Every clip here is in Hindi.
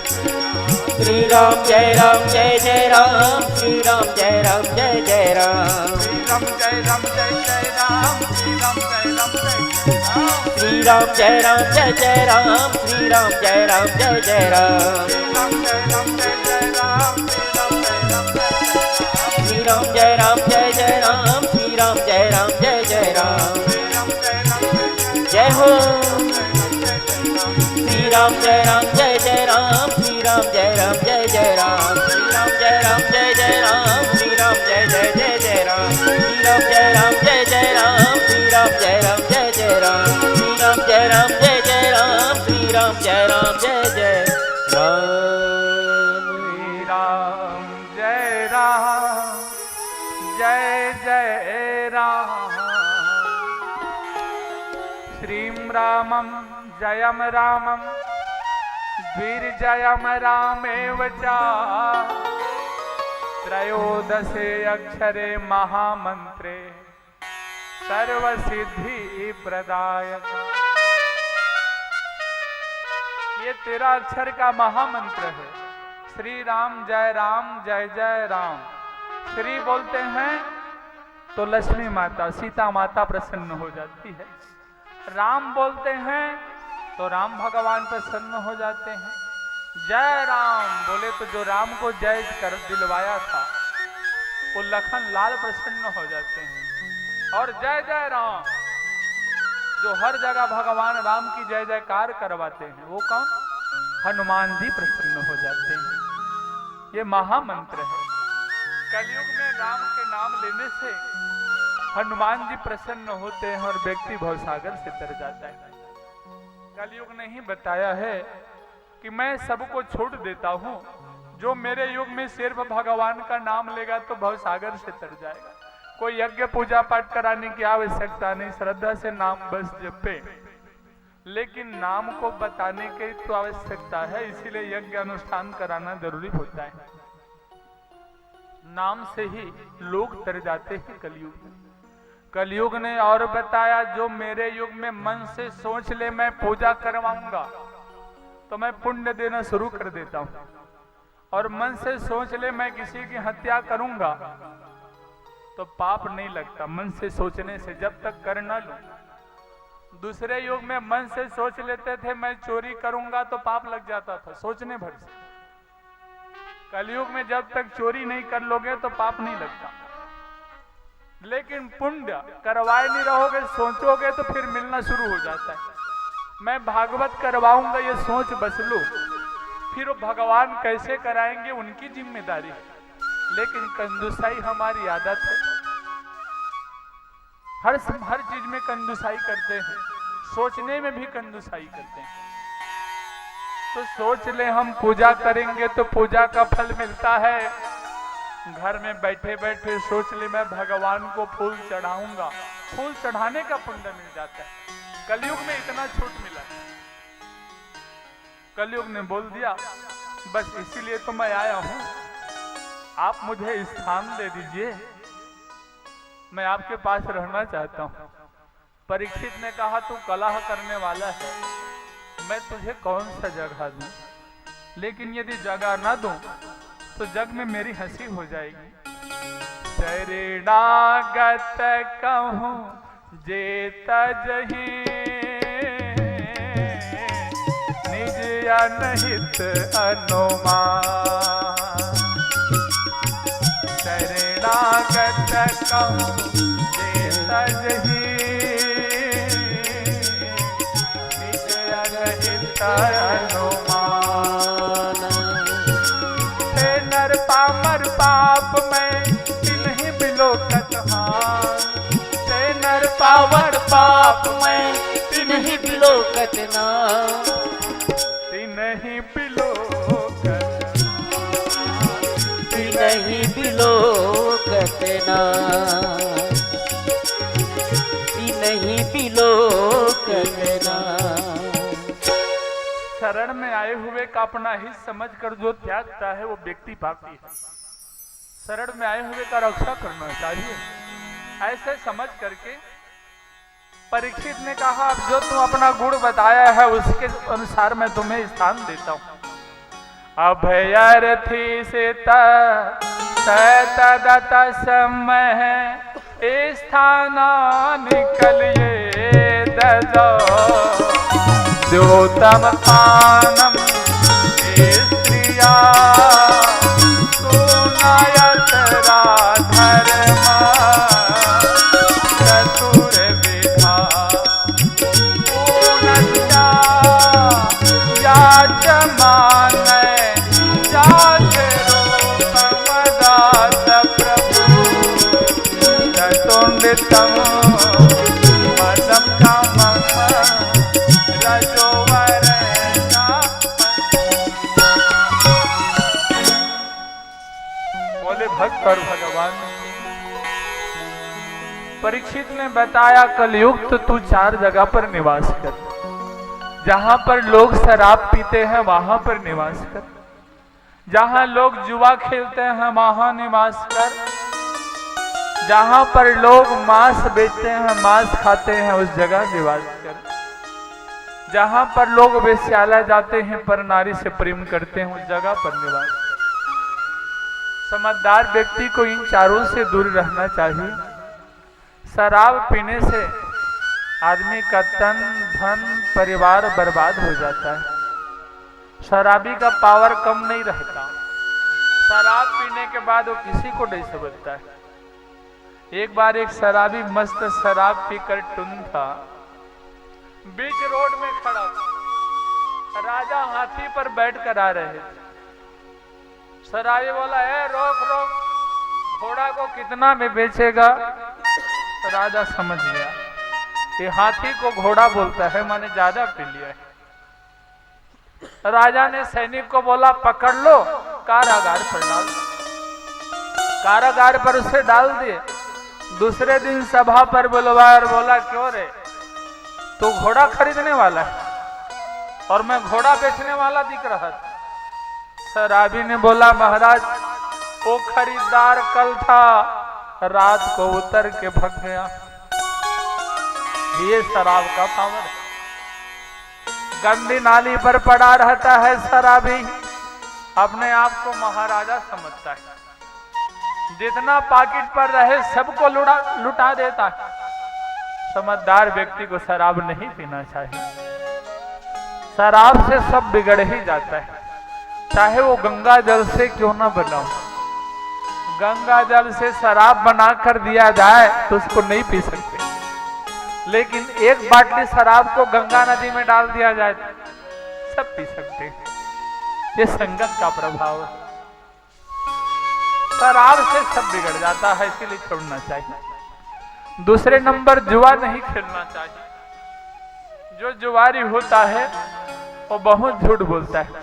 श्री राम जय जय राम, श्री राम जय जय राम, श्री राम जय जय राम, श्री राम जय जय राम, श्री राम जय जय राम, श्री राम जय जय राम, श्री राम जय जय राम, श्री राम जय जय राम, जय हो श्री राम जय जय राम, श्री राम जय राम, श्री राम जय राम, श्री राम जय राम, श्री राम जय जय राम, श्री राम जय जय राम, श्री राम जय जय राम, श्री राम जय जय राम, श्री राम जय राम, जय जय राम, श्रीं रामं जयम रामं द्विर्जयम रामेव च त्रयोदशे अक्षरे महामंत्रे सर्वसिद्धि प्रदायक। ये 13 अक्षर का महामंत्र है। श्री राम जय जय राम। श्री बोलते हैं तो लक्ष्मी माता सीता माता प्रसन्न हो जाती है। राम बोलते हैं तो राम भगवान प्रसन्न हो जाते हैं। जय राम बोले तो जो राम को जय कर दिलवाया था वो लखन लाल प्रसन्न हो जाते हैं। और जय जय राम जो हर जगह भगवान राम की जय जयकार करवाते हैं वो कौन? हनुमान जी प्रसन्न हो जाते हैं। ये महामंत्र है। कलयुग में राम के नाम लेने से हनुमान जी प्रसन्न होते हैं और व्यक्ति भवसागर से तर जाता है। कलयुग ने ही बताया है कि मैं सबको छोड़ देता हूं, जो मेरे युग में सिर्फ भगवान का नाम लेगा तो भवसागर से तर जाएगा। कोई यज्ञ पूजा पाठ कराने की आवश्यकता नहीं, श्रद्धा से नाम बस जपे, लेकिन नाम को बताने की तो आवश्यकता है, इसीलिए यज्ञ अनुष्ठान कराना जरूरी होता है। नाम से ही लोग तर जाते हैं कलयुग में। कलयुग ने और बताया जो मेरे युग में मन से सोच ले मैं पूजा करवाऊंगा तो मैं पुण्य देना शुरू कर देता हूं, और मन से सोच ले मैं किसी की हत्या करूंगा तो पाप नहीं लगता मन से सोचने से, जब तक कर न लूं। दूसरे युग में मन से सोच लेते थे मैं चोरी करूंगा तो पाप लग जाता था सोचने भर से। कलयुग में जब तक चोरी नहीं कर लोगे तो पाप नहीं लगता, लेकिन पुण्य करवाए नहीं रहोगे, सोचोगे तो फिर मिलना शुरू हो जाता है। मैं भागवत करवाऊंगा ये सोच बस लो, फिर वो भगवान कैसे कराएंगे उनकी जिम्मेदारी है। लेकिन कंजूसाई हमारी आदत है, हर चीज में कंजूसाई करते हैं, सोचने में भी कंजूसाई करते हैं। तो सोच ले हम पूजा करेंगे तो पूजा का फल मिलता है। घर में बैठे बैठे सोच ले मैं भगवान को फूल चढ़ाऊंगा, फूल चढ़ाने का पुण्य मिल जाता है। कलयुग में इतना छूट मिला। कलयुग ने बोल दिया बस इसीलिए तो मैं आया हूं, आप मुझे स्थान दे दीजिए, मैं आपके पास रहना चाहता हूं। परीक्षित ने कहा तू कलह करने वाला है, मैं तुझे कौन सा जगह दूं, लेकिन यदि जगह ना दूं तो जग में मेरी हंसी हो जाएगी। शरणागत कहूं जेत जही, निज अनहित अनुमान। शरणागत कहूं जेत जही, निज अनहित अनुमान। नर पामर पाप में तिन्हीं बिलोकत हान, नर पावर पाप में तिन्हीं बिलोकत नाम, तिन्हीं बिलोकत, तिन्हीं बिलोकत नाम, तिन्हीं बिलोकत नाम। शरण में आए हुए का अपना हित समझकर जो त्यागता है वो व्यक्ति पापी है। शरण में आए हुए का रक्षा करना चाहिए। ऐसे समझ करके परीक्षित ने कहा अब जो तुम अपना गुण बताया है उसके अनुसार मैं तुम्हें स्थान देता हूं। अभयर्थी सीता सतदत समय स्थाना निकलिए दजो द्योतम पानम स्त्रिया सुनायत राधर्मा चतुर विधा पूर्णस्या याचमान जात रूपमदास प्रभु चतुंडितम मदम कामम रजोवर बोले भक्त और भगवान। परीक्षित ने बताया कलयुग तो तू 4 जगह पर निवास कर, जहां पर लोग शराब पीते हैं वहां पर निवास कर, जहां लोग जुआ खेलते हैं वहां निवास कर, जहां पर लोग मांस बेचते हैं मांस खाते हैं उस जगह निवास कर, जहां पर लोग वेश्यालय जाते हैं पर नारी से प्रेम करते हैं उस जगह पर निवास कर। समझदार व्यक्ति को इन चारों से दूर रहना चाहिए। शराब पीने से आदमी का तन धन परिवार बर्बाद हो जाता है। शराबी का पावर कम नहीं रहता। शराब पीने के बाद वो किसी को नहीं समझता है। एक बार एक शराबी मस्त शराब पीकर टुन था, बीच रोड में खड़ा था। राजा हाथी पर बैठकर आ रहे थे। शराबी बोला, ए रोक रोक, घोड़ा को कितना में बेचेगा? राजा समझ गया ये हाथी को घोड़ा बोलता है, माने ज्यादा पी लिया है। राजा ने सैनिक को बोला, पकड़ लो, कारागार पर डाल। कारागार पर उसे डाल दिए। दूसरे दिन सभा पर बुलवाया और बोला, क्यों रे, तू घोड़ा खरीदने वाला है और मैं घोड़ा बेचने वाला दिख रहा था। शराबी ने बोला, महाराज वो खरीदार कल था, रात को उतर के भाग गया। ये शराब का पावर है। गंदी नाली पर पड़ा रहता है शराबी, अपने आप को महाराजा समझता है। जितना पॉकेट पर रहे सबको लुटा देता है। समझदार व्यक्ति को शराब नहीं पीना चाहिए। शराब से सब बिगड़ ही जाता है, चाहे वो गंगा जल से क्यों ना बना हो। गंगा जल से शराब बना कर दिया जाए तो उसको नहीं पी सकते, लेकिन एक बाटली शराब को गंगा नदी में डाल दिया जाए तो सब पी सकते हैं। ये संगत का प्रभाव है। शराब से सब बिगड़ जाता है, इसीलिए छोड़ना चाहिए। दूसरे नंबर, जुआ नहीं खेलना चाहिए। जो जुआरी होता है वो बहुत झूठ बोलता है।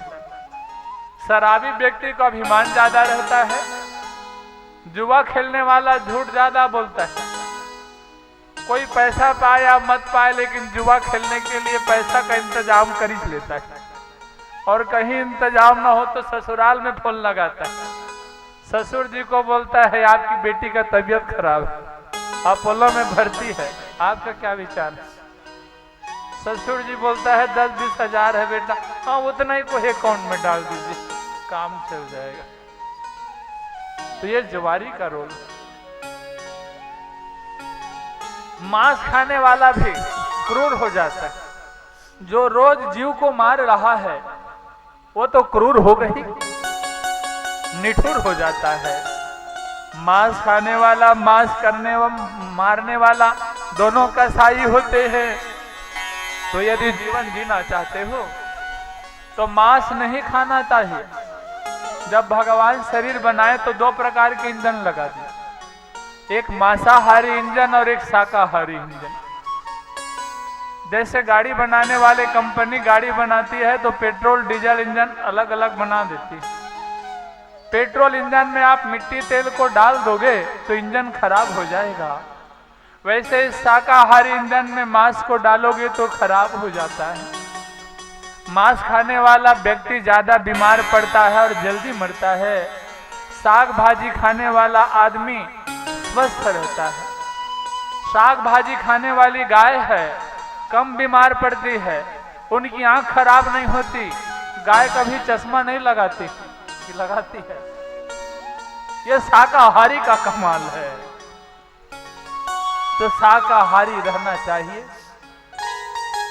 शराबी व्यक्ति को अभिमान ज्यादा रहता है, जुआ खेलने वाला झूठ ज्यादा बोलता है। कोई पैसा पाए या मत पाए, लेकिन जुआ खेलने के लिए पैसा का इंतजाम कर ही लेता है। और कहीं इंतजाम ना हो तो ससुराल में फोन लगाता है। ससुर जी को बोलता है, आपकी बेटी का तबीयत खराब है, अपोलो में भर्ती है, आपका क्या विचार है? ससुर जी बोलता है 10-20 हजार है बेटा, हाँ उतना ही कोई अकाउंट में डाल दीजिए, काम चल जाएगा। तो ये जुआरी का रोल। मांस खाने वाला भी क्रूर हो जाता है। जो रोज जीव को मार रहा है वो तो क्रूर हो गई, निठुर हो जाता है। मांस खाने वाला, मांस करने व मारने वाला दोनों कसाई होते हैं। तो यदि जीवन जीना चाहते हो तो मांस नहीं खाना चाहिए। जब भगवान शरीर बनाए तो 2 प्रकार के ईंधन लगा दिए, एक मांसाहारी इंजन और एक शाकाहारी इंजन। जैसे गाड़ी बनाने वाले कंपनी गाड़ी बनाती है तो पेट्रोल डीजल इंजन अलग अलग बना देती है। पेट्रोल इंजन में आप मिट्टी तेल को डाल दोगे तो इंजन खराब हो जाएगा। वैसे शाकाहारी इंजन में मांस को डालोगे तो खराब हो जाता है। मांस खाने वाला व्यक्ति ज्यादा बीमार पड़ता है और जल्दी मरता है। साग भाजी खाने वाला आदमी स्वस्थ रहता है। साग भाजी खाने वाली गाय है, कम बीमार पड़ती है, उनकी आंख खराब नहीं होती, गाय कभी चश्मा नहीं लगाती कि लगाती है? ये शाकाहारी का कमाल है। तो शाकाहारी रहना चाहिए।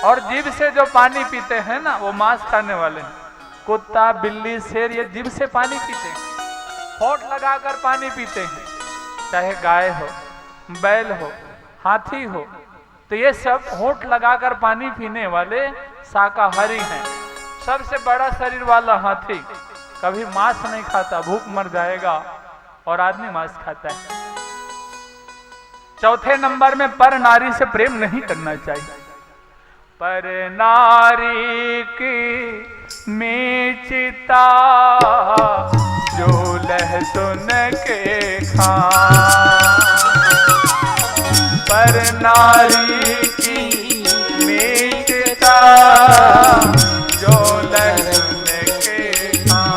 और जीभ से जो पानी पीते हैं ना, वो मांस खाने वाले हैं। कुत्ता, बिल्ली, शेर ये जीभ से पानी पीते हैं, होंठ लगाकर पानी पीते हैं। चाहे गाय हो, बैल हो, हाथी हो, तो ये सब होंठ लगाकर पानी पीने वाले शाकाहारी हैं। सबसे बड़ा शरीर वाला हाथी कभी मांस नहीं खाता, भूख मर जाएगा, और आदमी मांस खाता है। चौथे नंबर में पर नारी से प्रेम नहीं करना चाहिए। पर नारी की मीचिता जो लहसुन के खां, पर नारी की मीचिता जो लहसुन के खां।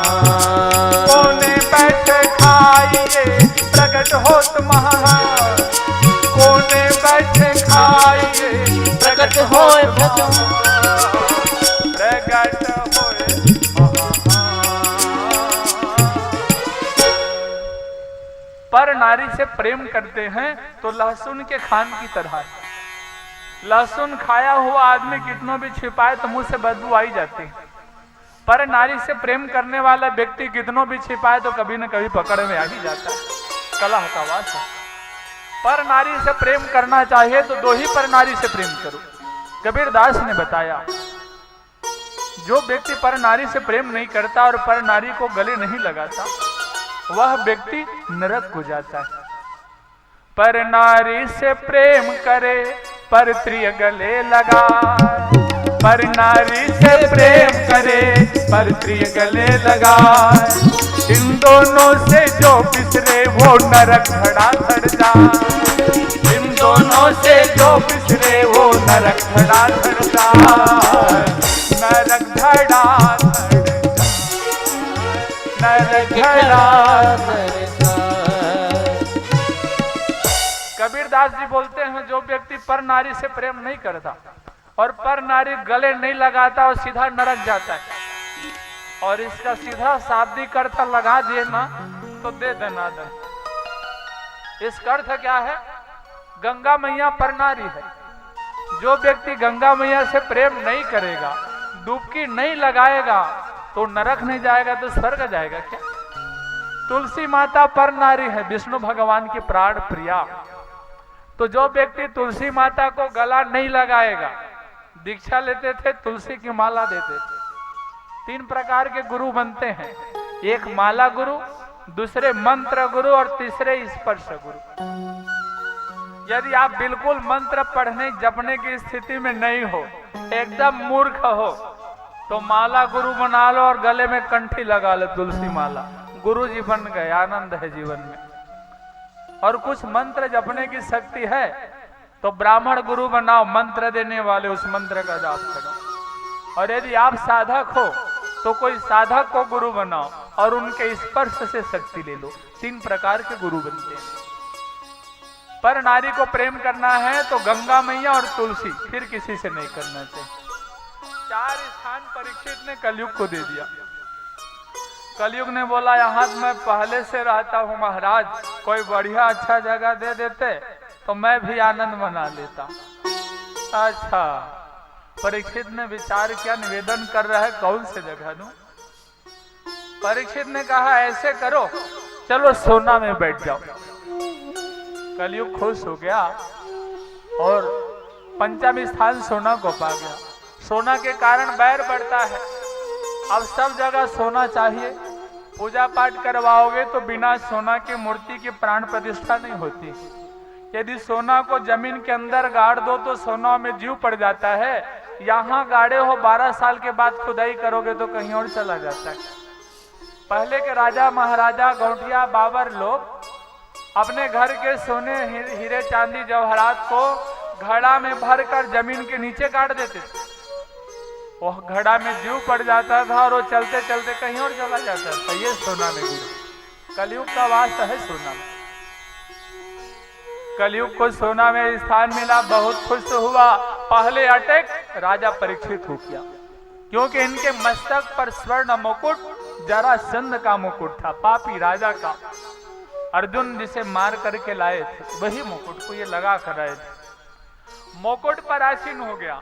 कोने बैठे खाइए प्रकट होत महान, कोने बैठे खाइए प्रकट होए भगवान, प्रकट होए महान। पर नारी से प्रेम करते हैं तो लहसुन के खान की तरह है। लहसुन खाया हुआ आदमी कितनों भी छिपाए तो मुंह से बदबू आई जाती है। पर नारी से प्रेम करने वाला व्यक्ति कितनों भी छिपाए तो कभी न कभी पकड़ में आ ही जाता है। कलह का वास है। पर नारी से प्रेम करना चाहिए तो दो ही पर नारी से प्रेम करो। कबीरदास ने बताया, जो व्यक्ति पर नारी से प्रेम नहीं करता और पर नारी को गले नहीं लगाता, वह व्यक्ति नरक को जाता है। पर नारी से प्रेम करे पर प्रिय गले लगाए, पर नारी से प्रेम करे पर प्रिय गले लगाए। इन दोनों से जो बिसरे वो नरक धड़ा धड़ जाए, इन दोनों से जो बिसरे वो नरक धड़ा धड़ जाए, नरक धड़ा धड़ जाए, नरक धड़ा धड़ जाए। कबीरदास जी बोलते हैं, जो व्यक्ति पर नारी से प्रेम नहीं करता और पर नारी गले नहीं लगाता और सीधा नरक जाता है। और इसका सीधा शाब्दिक अर्थ लगा दिए ना तो दे देना दे। इसका अर्थ क्या है? गंगा मैया पर नारी है। जो व्यक्ति गंगा मैया से प्रेम नहीं करेगा, डुबकी नहीं लगाएगा, तो नरक नहीं जाएगा तो स्वर्ग जाएगा क्या? तुलसी माता पर नारी है, विष्णु भगवान की प्राण प्रिया। तो जो व्यक्ति तुलसी माता को गला नहीं लगाएगा, दीक्षा लेते थे, तुलसी की माला देते थे। 3 प्रकार के गुरु बनते हैं, एक माला गुरु, दूसरे मंत्र गुरु और तीसरे स्पर्श गुरु। यदि आप बिल्कुल मंत्र पढ़ने जपने की स्थिति में नहीं हो, एकदम मूर्ख हो, तो माला गुरु बना लो और गले में कंठी लगा लो, तुलसी माला, गुरु जी बन गए, आनंद है जीवन में। और कुछ मंत्र जपने की शक्ति है तो ब्राह्मण गुरु बनाओ, मंत्र देने वाले, उस मंत्र का जाप करो। और यदि आप साधक हो तो कोई साधक को गुरु बनाओ और उनके स्पर्श से शक्ति ले लो। 3 प्रकार के गुरु बनते हैं। पर नारी को प्रेम करना है तो गंगा मैया और तुलसी, फिर किसी से नहीं करना चाहिए। 4 स्थान परीक्षित ने कलयुग को दे दिया। कलयुग ने बोला, यहाँ मैं पहले से रहता हूँ महाराज, कोई बढ़िया अच्छा जगह दे देते तो मैं भी आनंद मना लेता। अच्छा, परीक्षित ने विचार किया, निवेदन कर रहा है, कौन से जगह दूं? परीक्षित ने कहा, ऐसे करो, चलो सोना में बैठ जाओ। कलयुग खुश हो गया और 5वां स्थान सोना को पा गया। सोना के कारण बैर बढ़ता है। अब सब जगह सोना चाहिए। पूजा पाठ करवाओगे तो बिना सोना की मूर्ति की प्राण प्रतिष्ठा नहीं होती। यदि सोना को जमीन के अंदर गाड़ दो तो सोना में जीव पड़ जाता है। यहाँ गाड़े हो 12 साल के बाद खुदाई करोगे तो कहीं और चला जाता है। पहले के राजा महाराजा गौठिया बाबर लोग अपने घर के सोने हीरे चांदी जवाहरात को घड़ा में भरकर जमीन के नीचे गाड़ देते थे। वह घड़ा में जीव पड़ जाता था और वो चलते चलते कहीं और चला जाता था। ये सोना में गुरु, कलयुग का वास है सोना में। कलयुग को सोना में स्थान मिला, बहुत खुश हुआ। पहले अटैक राजा परीक्षित हो गया। क्योंकि इनके मस्तक पर स्वर्ण मुकुट जरासंध का मुकुट था, पापी राजा का। अर्जुन जिसे मार करके लाए थे वही मुकुट को ये लगा कर आए थे। मुकुट पर आसीन हो गया।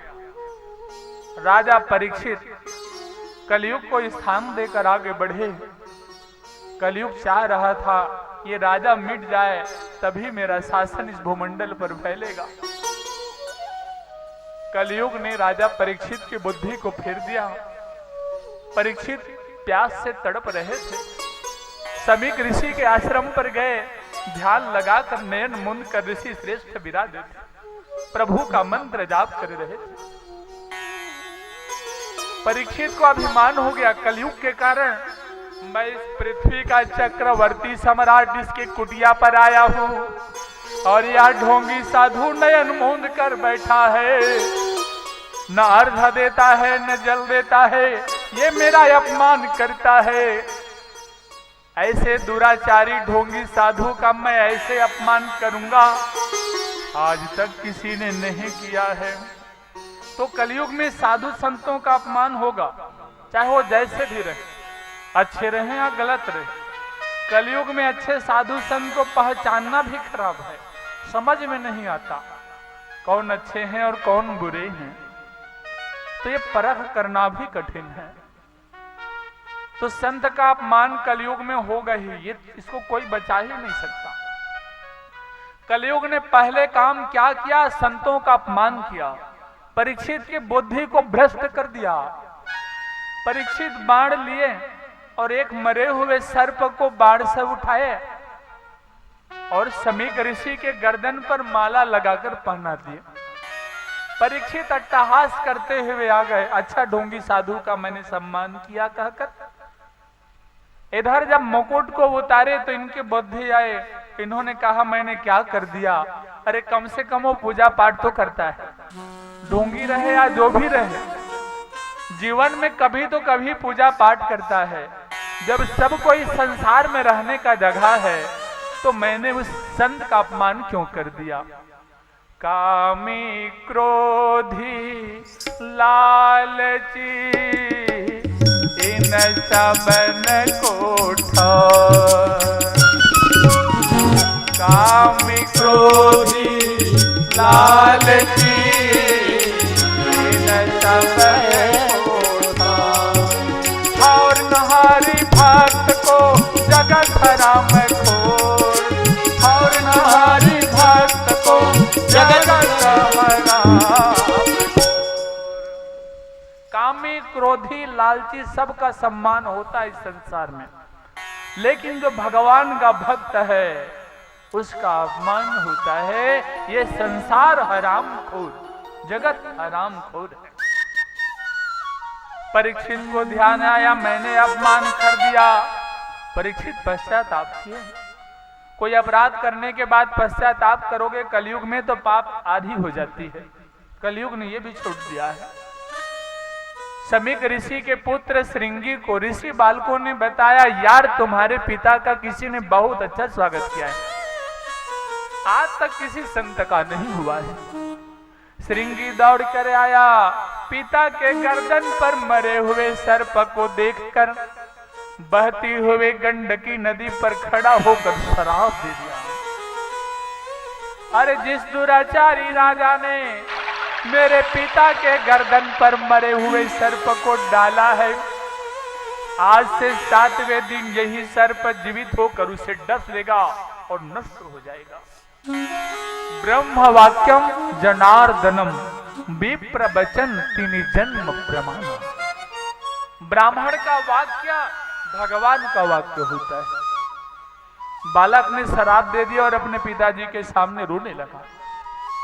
राजा परीक्षित कलयुग को स्थान देकर आगे बढ़े। कलयुग चाह रहा था ये राजा मिट जाए तभी मेरा शासन इस भूमंडल पर फैलेगा। कलयुग ने राजा परीक्षित की बुद्धि को फेर दिया। परीक्षित प्यास से तड़प रहे थे। समीक ऋषि के आश्रम पर गए, ध्यान लगाकर नयन मुंद कर ऋषि श्रेष्ठ विराजे थे, प्रभु का मंत्र जाप कर रहे थे। परीक्षित को अभिमान हो गया, कलयुग के कारण मैं इस पृथ्वी का चक्रवर्ती सम्राट इसके कुटिया पर आया हूं और यह ढोंगी साधु नयन मूंद कर बैठा है, न अर्घ देता है न जल देता है, ये मेरा अपमान करता है। ऐसे दुराचारी ढोंगी साधु का मैं ऐसे अपमान करूंगा, आज तक किसी ने नहीं किया है। तो कलयुग में साधु संतों का अपमान होगा, चाहे वो जैसे भी रहे, अच्छे रहे या गलत रहे। कलयुग में अच्छे साधु संत को पहचानना भी खराब है, समझ में नहीं आता कौन अच्छे हैं और कौन बुरे हैं, तो ये परख करना भी कठिन है। तो संत का अपमान कलयुग में होगा ही, ये इसको कोई बचा ही नहीं सकता। कलयुग ने पहले काम क्या किया? संतों का अपमान किया, परीक्षित की बुद्धि को भ्रष्ट कर दिया। परीक्षित बाण लिए और एक मरे हुए सर्प को बाण से उठाए और समीक ऋषि के गर्दन पर माला लगाकर पहना दिए। परीक्षित अट्टहास करते हुए आ गए, अच्छा ढोंगी साधु का मैंने सम्मान किया कहकर। इधर जब मुकुट को उतारे तो इनकी बुद्धि आए, इन्होंने कहा मैंने क्या कर दिया? अरे कम से कम वो पूजा पाठ तो करता है, ढोंगी रहे या जो भी रहे, जीवन में कभी तो कभी पूजा पाठ करता है। जब सब कोई संसार में रहने का जगह है तो मैंने उस संत का अपमान क्यों कर दिया? कामी क्रोधी लालची इन सबन को ठोर, कामी क्रोधी लालची इन सबन को ठोर, और नहारी भक्त को जगत राम खोर, और नहारी भक्त को जगत राम। कामी क्रोधी लालची सबका सम्मान होता है इस संसार में, लेकिन जो भगवान का भक्त है उसका अपमान होता है। ये संसार हराम खोर, जगत हराम खोर है। परीक्षित को ध्यान आया मैंने अपमान कर दिया। परीक्षित पश्चाताप किए। कोई अपराध करने के बाद पश्चाताप करोगे, कलयुग में तो पाप आधी हो जाती है। कलयुग ने यह भी छोड़ दिया है। समीक ऋषि के पुत्र श्रृंगी को ऋषि बालकों ने बताया, यार तुम्हारे पिता का किसी ने बहुत अच्छा स्वागत किया है, आज तक किसी संत का नहीं हुआ है। श्रृंगी दौड़ कर आया, पिता के गर्दन पर मरे हुए सर्प को देखकर बहती हुए गंडकी नदी पर खड़ा होकर श्राप दे दिया। अरे जिस दुराचारी राजा ने मेरे पिता के गर्दन पर मरे हुए सर्प को डाला है, आज से 7वें दिन यही सर्प जीवित होकर उसे डस लेगा और नष्ट हो जाएगा। ब्रह्म वाक्यम जनार्दनम विप्र वचन तिनि जन्म प्रमाण। ब्राह्मण का वाक्य भगवान का वाक्य होता है। बालक ने शराब दे दिया और अपने पिताजी के सामने रोने लगा।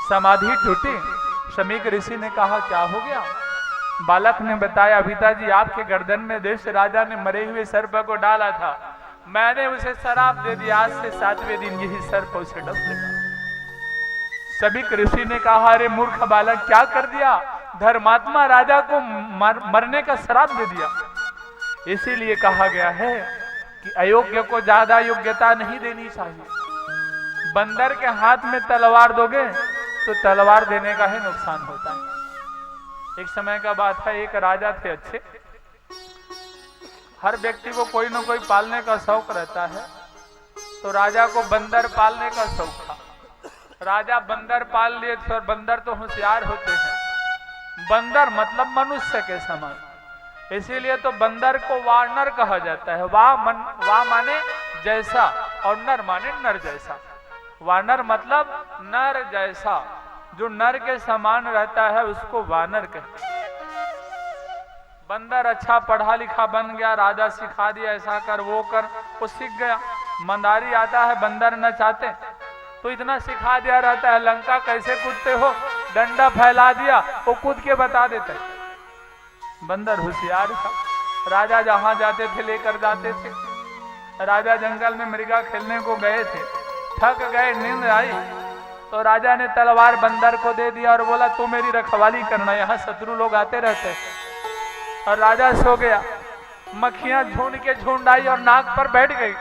समाधि टूटी। समीक ऋषि ने कहा क्या हो गया? बालक ने बताया, पिताजी आपके गर्दन में देश राजा ने मरे हुए सर्प को डाला था, मैंने उसे शराब दे दिया, आज से 7वें दिन यही सर्प उसे डस लेगा। समीक ऋषि ने कहा, अरे मूर्ख बालक क्या कर दिया? धर्मात्मा राजा को मरने का शराब दे दिया। इसीलिए कहा गया है कि अयोग्य को ज्यादा योग्यता नहीं देनी चाहिए। बंदर के हाथ में तलवार दोगे तो तलवार देने का ही नुकसान होता है। एक समय का बात है, एक राजा थे अच्छे। हर व्यक्ति को कोई ना कोई पालने का शौक रहता है, तो राजा को बंदर पालने का शौक था। राजा बंदर पाल लिए थे, और बंदर तो होशियार होते हैं। बंदर मतलब मनुष्य के समान, इसीलिए तो बंदर को वानर कहा जाता है। वाह माने जैसा, और नर माने नर जैसा। वानर मतलब नर जैसा, जो नर के समान रहता है उसको वानर कहते हैं। बंदर अच्छा पढ़ा लिखा बन गया, राजा सिखा दिया ऐसा कर वो कर, वो सीख गया। मंदारी आता है, बंदर न चाहते तो इतना सिखा दिया रहता है, लंका कैसे कूदते हो, डंडा फैला दिया, वो कूद के बता देते। बंदर होशियार था, राजा जहां जाते थे लेकर जाते थे। राजा जंगल में मृगा खेलने को गए थे, थक गए, नींद आई, तो राजा ने तलवार बंदर को दे दिया और बोला तू मेरी रखवाली करना, यहाँ शत्रु लोग आते रहते। और राजा सो गया। मक्खियां झुंड के झुंड आई और नाक पर बैठ गई।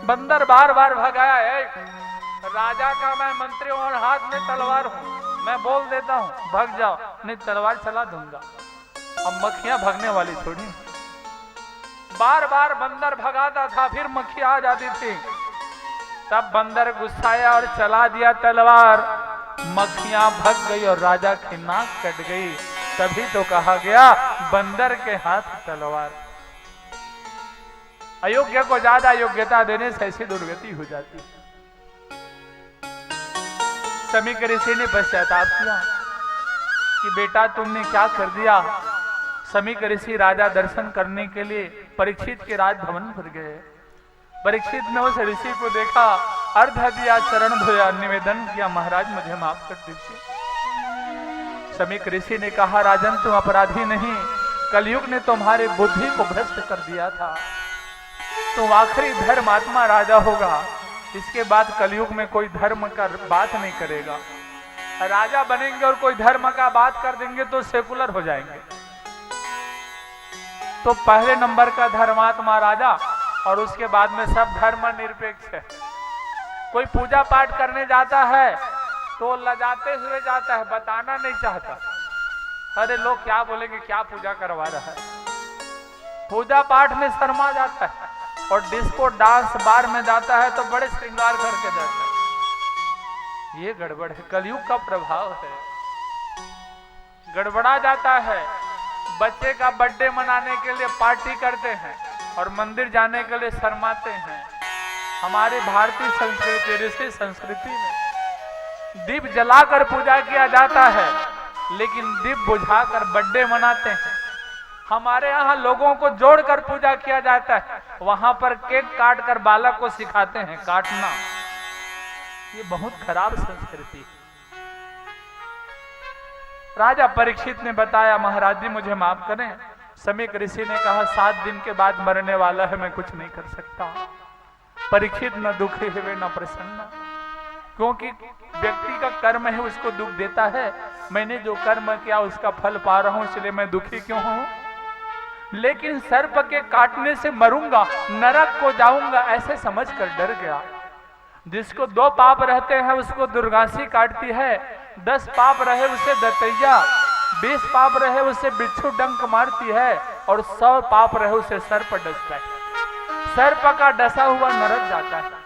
बंदर बार बार भगाया, है राजा का मैं मंत्री हूं और हाथ में तलवार हूं, मैं बोल देता हूं भाग जाओ, नहीं तलवार चला दूंगा। अब मक्खियां भगने वाली थोड़ी। बार बार बंदर भगाता था, फिर मक्खियां आ जाती थी। तब बंदर गुस्साया और चला दिया तलवार। मक्खियां भग गई और राजा की नाक कट गई। तभी तो कहा गया बंदर के हाथ तलवार। अयोग्य को ज्यादा योग्यता देने से ऐसी दुर्गति हो जाती है। समीक ऋषि ने पश्चाताप किया कि बेटा तुमने क्या कर दिया। समीक ऋषि राजा दर्शन करने के लिए परीक्षित के राजभवन पर गए। परीक्षित ने उस ऋषि को देखा, अर्घ दिया, चरण धोया, निवेदन किया महाराज मुझे माफ कर दीजिए। समीक ऋषि ने कहा राजन तुम अपराधी नहीं, कलयुग ने तुम्हारे बुद्धि को भ्रष्ट कर दिया था। तुम आखिरी धर्मात्मा राजा होगा, इसके बाद कलयुग में कोई धर्म का बात नहीं करेगा। राजा बनेंगे और कोई धर्म का बात कर देंगे तो सेकुलर हो जाएंगे। तो पहले नंबर का धर्मात्मा राजा, और उसके बाद में सब धर्म निरपेक्ष है। कोई पूजा पाठ करने जाता है तो लजाते हुए जाता है, बताना नहीं चाहता। अरे लोग क्या बोलेंगे, क्या पूजा करवा रहा है। पूजा पाठ में शर्मा जाता है, और डिस्को डांस बार में जाता है तो बड़े श्रृंगार करके जाता है। ये गड़बड़ है, कलयुग का प्रभाव है। गड़बड़ा जाता है। बच्चे का बर्थडे मनाने के लिए पार्टी करते हैं और मंदिर जाने के लिए शर्माते हैं। हमारी भारतीय संस्कृति, ऋषि संस्कृति में दीप जलाकर पूजा किया जाता है, लेकिन दीप बुझाकर बर्थडे मनाते हैं। हमारे यहाँ लोगों को जोड़कर पूजा किया जाता है, वहां पर केक काट कर बालक को सिखाते हैं काटना। ये बहुत खराब संस्कृति है। राजा परीक्षित ने बताया महाराज जी मुझे माफ करें। समीक ऋषि ने कहा 7 दिन के बाद मरने वाला है, मैं कुछ नहीं कर सकता। परीक्षित न दुखी हुए न प्रसन्न, क्योंकि व्यक्ति का कर्म है उसको दुख देता है। मैंने जो कर्म किया उसका फल पा रहा हूं, इसलिए मैं दुखी क्यों हूं। लेकिन सर्प के काटने से मरूंगा, नरक को जाऊंगा, ऐसे समझकर डर गया। जिसको 2 पाप रहते हैं उसको दुर्गासी काटती है, 10 पाप रहे उसे दतैया, 20 पाप रहे उसे बिच्छू डंक मारती है, और 100 पाप रहे उसे सर्प डसता है। सर्प का डसा हुआ नरक जाता है।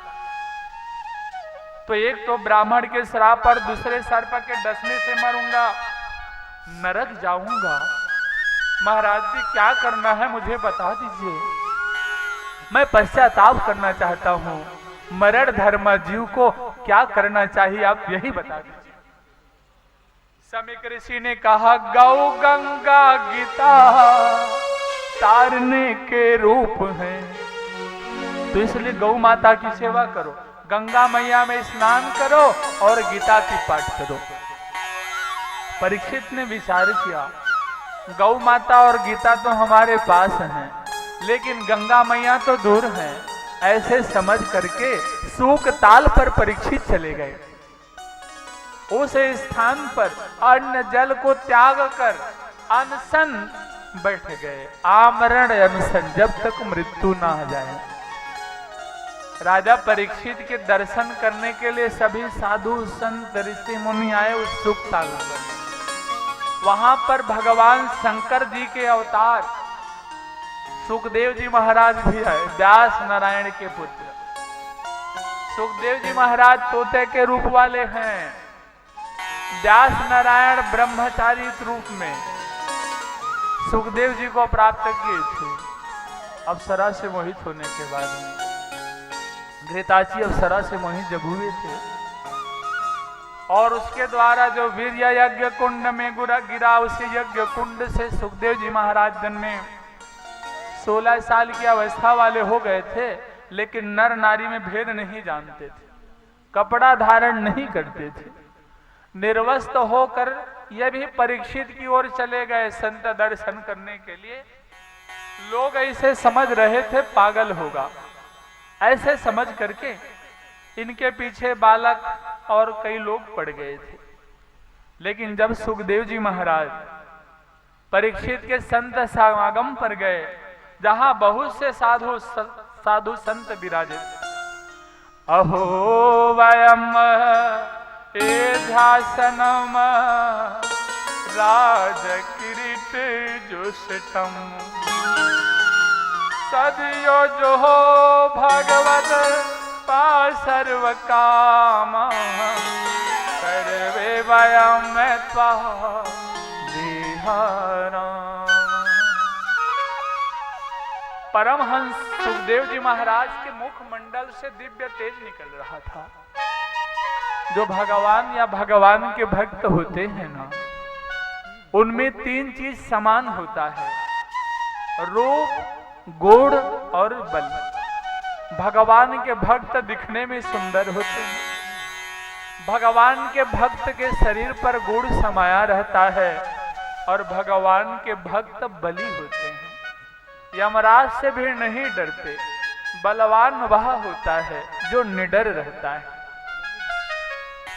तो एक तो ब्राह्मण के श्राप पर, दूसरे सर्प के डसने से मरूंगा, नरक जाऊंगा। महाराज जी क्या करना है मुझे बता दीजिए, मैं पश्चाताप करना चाहता हूं। मरण धर्म जीव को क्या करना चाहिए आप यही बता दीजिए। समीक ऋषि ने कहा गौ गंगा गीता तारने के रूप हैं, तो इसलिए गौ माता की सेवा करो, गंगा मैया में स्नान करो और गीता की पाठ करो। परीक्षित ने विचार किया गौ माता और गीता तो हमारे पास हैं, लेकिन गंगा मैया तो दूर हैं। ऐसे समझ करके सूक ताल पर परीक्षित चले गए। उस स्थान पर अन्न जल को त्याग कर अनशन बैठ गए, आमरण अनशन, जब तक मृत्यु ना आ जाए। राजा परीक्षित के दर्शन करने के लिए सभी साधु संत ऋषि मुनि आए उस सूक ताल पर। वहां पर भगवान शंकर जी के अवतार सुखदेव जी महाराज भी है, व्यास नारायण के पुत्र। सुखदेव जी महाराज तोते के रूप वाले हैं, व्यास नारायण ब्रह्मचारी रूप में सुखदेव जी को प्राप्त किए थे। अप्सरा से मोहित होने के बाद में घृताची अप्सरा से मोहित जब हुए थे और उसके द्वारा जो वीर्य यज्ञ कुंड में गिरा, उसी यज्ञ कुंड से सुखदेव जी महाराज जन्मे। 16 साल की अवस्था वाले हो गए थे, लेकिन नर नारी में भेद नहीं जानते थे, कपड़ा धारण नहीं करते थे, निर्वस्त्र होकर यह भी परीक्षित की ओर चले गए संत दर्शन करने के लिए। लोग ऐसे समझ रहे थे पागल होगा, ऐसे समझ करके इनके पीछे बालक और कई लोग पड़ गए थे। लेकिन जब सुखदेव जी महाराज परीक्षित के संत समागम पर गए, जहां बहुत से साधु संत विराजित, अहो वयम ध्यासनम राज किरीट जुष्टम सदियो जो हो भगवत पा सर्व काम सर्वे वयम त्वा परमहंस सुखदेव जी महाराज के मुखमंडल से दिव्य तेज निकल रहा था। जो भगवान या भगवान के भक्त होते हैं ना, उनमें 3 चीज समान होता है, रूप, गुण और बल। भगवान के भक्त दिखने में सुंदर होते हैं, भगवान के भक्त के शरीर पर गुण समाया रहता है और भगवान के भक्त बली होते हैं, यमराज से भी नहीं डरते। बलवान वह होता है जो निडर रहता है।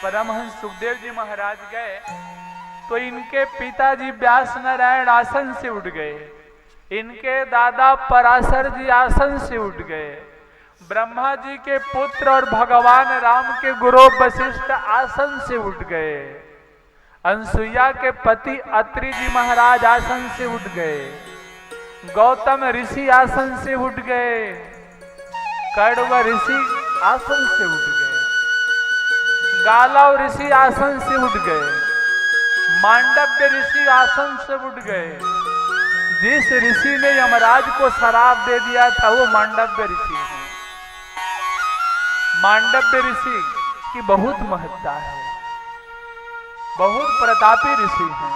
परमहंस सुखदेव जी महाराज गए तो इनके पिताजी व्यास नारायण आसन से उठ गए, इनके दादा पराशर जी आसन से उठ गए, ब्रह्मा जी के पुत्र और भगवान राम के गुरु वशिष्ठ आसन से उठ गए, अनसुईया के पति अत्रि जी महाराज आसन से उठ गए, गौतम ऋषि आसन से उठ गए, कण्व ऋषि आसन से उठ गए, गालव ऋषि आसन से उठ गए, मांडव्य ऋषि आसन से उठ गए। जिस ऋषि ने यमराज को शराप दे दिया था वो मांडव्य ऋषि है। मांडव्य ऋषि की बहुत महत्ता है, बहुत प्रतापी ऋषि हैं।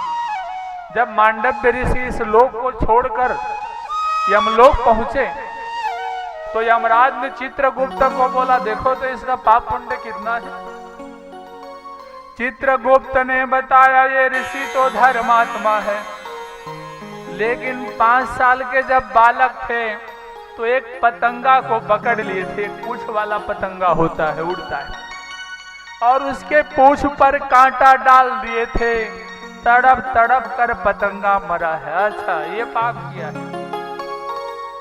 जब मांडव्य ऋषि इस लोक को छोड़कर यमलोक पहुंचे तो यमराज ने चित्रगुप्त को बोला, देखो तो इसका पाप पुण्य कितना है। चित्रगुप्त ने बताया, ये ऋषि तो धर्मात्मा है, लेकिन 5 साल के जब बालक थे तो एक पतंगा को पकड़ लिए थे, पूंछ वाला पतंगा होता है, उड़ता है, और उसके पूंछ पर कांटा डाल दिए थे, तड़प तड़प कर पतंगा मरा है। अच्छा, ये पाप किया है।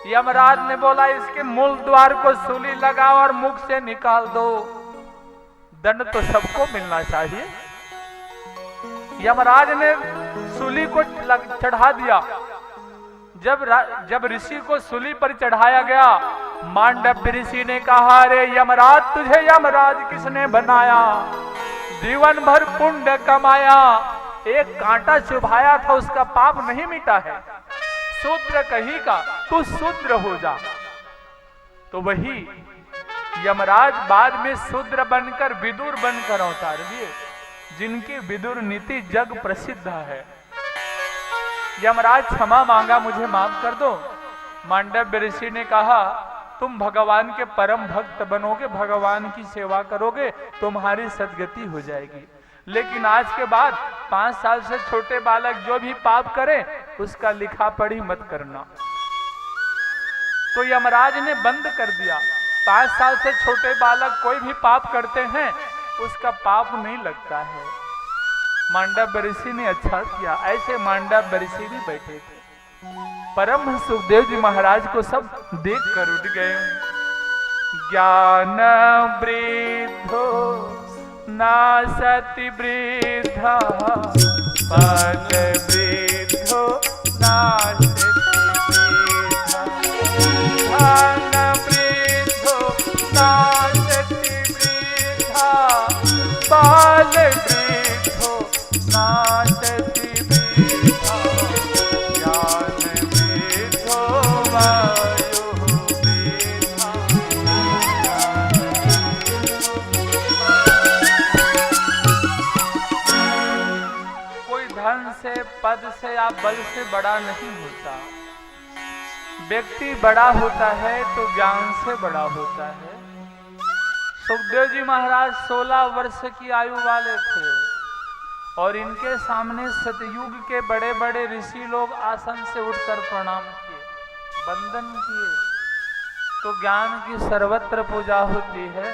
यमराज ने बोला, इसके मूल द्वार को सूली लगाओ और मुख से निकाल दो, दंड तो सबको मिलना चाहिए। यमराज ने सूली को चढ़ा दिया। जब ऋषि को सूली पर चढ़ाया गया, मांडव्य ऋषि ने कहा, अरे यमराज, तुझे यमराज किसने बनाया? जीवन भर पुण्य कमाया, एक कांटा चुभाया था, उसका पाप नहीं मिटा है। शूद्र कहीं का, तू शूद्र हो जा। तो वही यमराज बाद में शूद्र बनकर विदुर बनकर अवतार लिए, जिनकी विदुर नीति जग प्रसिद्ध है। यमराज क्षमा मांगा, मुझे माफ कर दो। मांडव्य ऋषि ने कहा, तुम भगवान के परम भक्त बनोगे, भगवान की सेवा करोगे, तुम्हारी सदगति हो जाएगी। लेकिन आज के बाद 5 साल से छोटे बालक जो भी पाप करे उसका लिखा पढ़ी मत करना। तो यमराज ने बंद कर दिया। 5 साल से छोटे बालक कोई भी पाप करते हैं उसका पाप नहीं लगता है। मांडव्य ऋषि ने अच्छा किया। ऐसे मांडव्य ऋषि भी बैठे थे। परम सुखदेव जी महाराज को सब देख कर उठ गए। ज्ञान वृद्धो नासति वृद्धा बलवृद्धो नासति वृद्धा धनवृद्धो नासति वृद्धा बलवृद्धो नासति वृद्धा ज्ञानवृद्धो वयोः वृद्धा। कोई धन से, पद से या बल से बड़ा नहीं होता। व्यक्ति बड़ा होता है तो ज्ञान से बड़ा होता है। सुखदेव जी महाराज 16 वर्ष की आयु वाले थे और इनके सामने सतयुग के बड़े बड़े ऋषि लोग आसन से उठकर प्रणाम किए, वंदन किए। तो ज्ञान की सर्वत्र पूजा होती है।